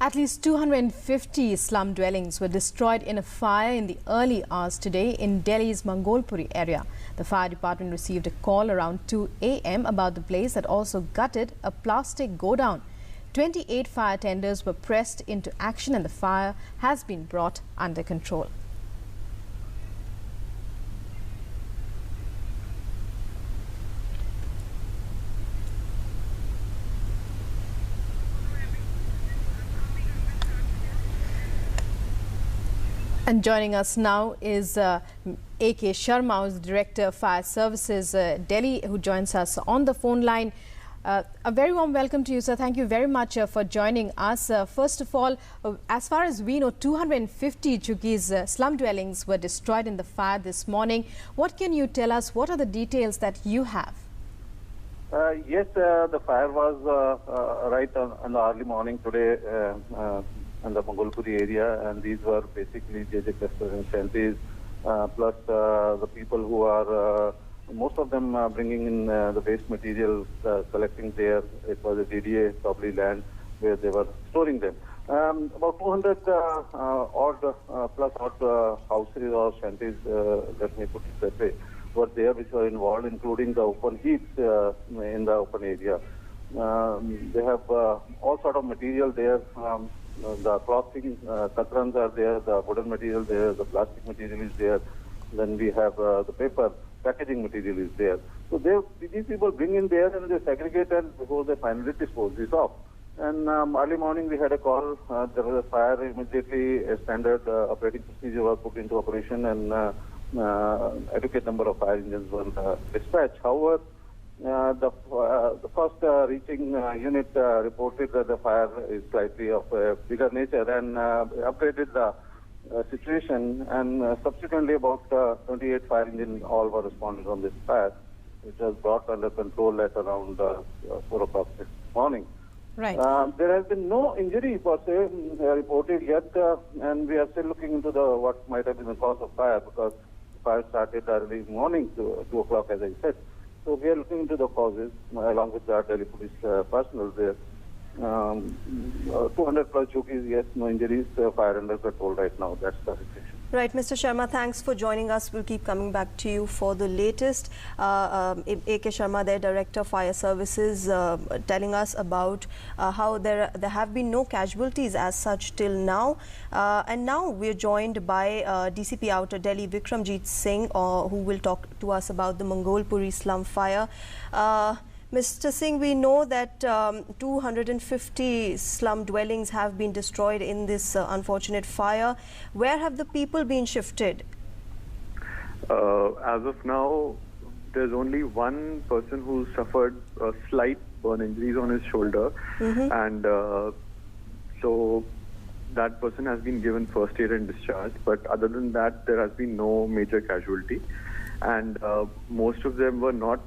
At least 250 slum dwellings were destroyed in a fire in the early hours today in Delhi's Mangolpuri area. The fire department received a call around 2 a.m. about the blaze that also gutted a plastic godown. 28 fire tenders were pressed into action and the fire has been brought under control. And joining us now is A.K. Sharma, who's the Director of Fire Services Delhi, who joins us on the phone line. A very warm welcome to you, sir. Thank you very much for joining us. First of all, as far as we know, 250 Jhuggis slum dwellings were destroyed in the fire this morning. What can you tell us? What are the details that you have? Yes, the fire was right in the early morning today in the Mangolpuri area, and these were basically JJ clusters and shanties, plus the people who are, most of them bringing in the waste material, collecting there. It was a DDA, probably land, where they were storing them. About 200 plus odd houses or shanties, let me put it that way, were there which were involved, including the open heaps in the open area. They have all sort of material there. The clothing, katrans are there, the wooden material there, the plastic material is there. Then we have the paper, packaging material is there. So these people bring in there and they segregate and before they finally dispose this off. And early morning we had a call, there was a fire, immediately a standard operating procedure was put into operation and adequate number of fire engines were dispatched. However, the first reaching unit reported that the fire is slightly of a bigger nature and upgraded the situation, and subsequently about 28 fire engines all were responded on this fire, which was brought under control at around 4 o'clock this morning. Right. There has been no injury per se reported yet, and we are still looking into what might have been the cause of fire, because the fire started early morning, 2 o'clock as I said. So we are looking into the causes along with the Delhi police personnel there. 200 plus Jhuggis, yes, no injuries, fire under control right now. That's the situation. Right, Mr. Sharma, thanks for joining us. We'll keep coming back to you for the latest. A.K. Sharma, their Director of Fire Services, telling us about how there have been no casualties as such till now. And now we're joined by DCP Outer Delhi, Vikramjit Singh, who will talk to us about the Mangolpuri slum fire. Mr. Singh, we know that 250 slum dwellings have been destroyed in this unfortunate fire. Where have the people been shifted? As of now, there's only one person who suffered slight burn injuries on his shoulder. And so that person has been given first aid and discharged. But other than that, there has been no major casualty. And most of them were not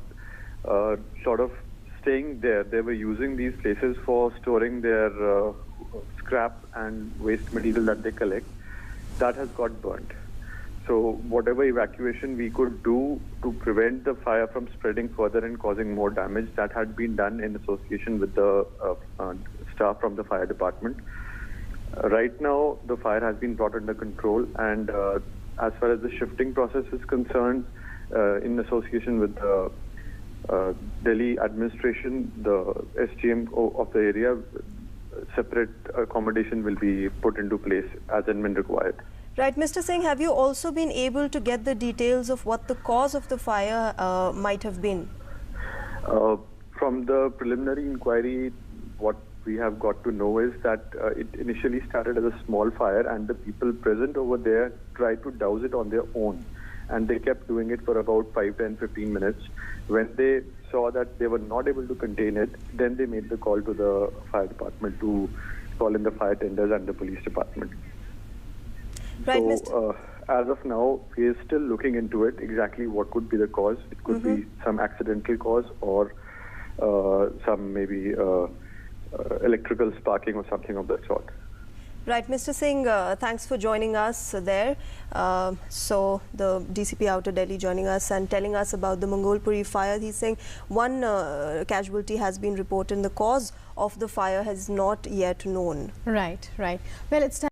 sort of staying there. They were using these places for storing their scrap and waste material that they collect. That has got burnt. So whatever evacuation we could do to prevent the fire from spreading further and causing more damage, that had been done in association with the staff from the fire department. Right now, the fire has been brought under control, and as far as the shifting process is concerned, in association with the Delhi administration, the SGM of the area, separate accommodation will be put into place as and when required. Right, Mr. Singh, have you also been able to get the details of what the cause of the fire might have been? From the preliminary inquiry, what we have got to know is that it initially started as a small fire and the people present over there tried to douse it on their own. And they kept doing it for about 5, 10, 15 minutes. When they saw that they were not able to contain it, then they made the call to the fire department to call in the fire tenders and the police department. Right, so, as of now, we are still looking into it, exactly what could be the cause. It could be some accidental cause or some maybe electrical sparking or something of that sort. Right, Mr. Singh, thanks for joining us there. So the DCP Outer Delhi joining us and telling us about the Mangolpuri fire. He's saying one casualty has been reported. The cause of the fire is not yet known. Right, right. Well, it's time